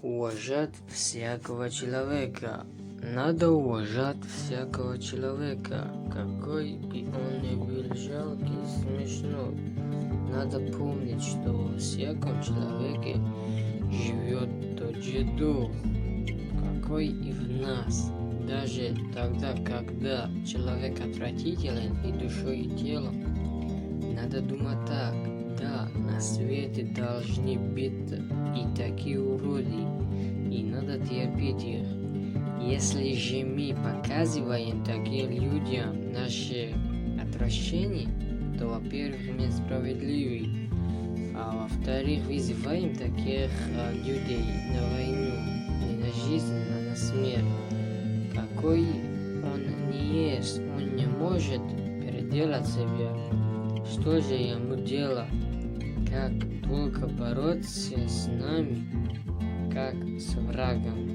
уважать всякого человека. Надо уважать всякого человека, какой бы он ни был жалкий, смешной. Надо помнить, что во всяком человеке живет тот же дух, какой и в нас. Даже тогда, когда человек отвратителен и душой, и телом, надо думать так. Да, на свете должны быть и такие уроды, и надо терпеть их. Если же мы показываем таким людям наше отвращение, то, во-первых, мы справедливы, а во-вторых, вызываем таких людей на войну, не на жизнь, а на смерть. Какой он не есть, он не может переделать себя. Что же ему делать? Как только бороться с нами, как с врагом?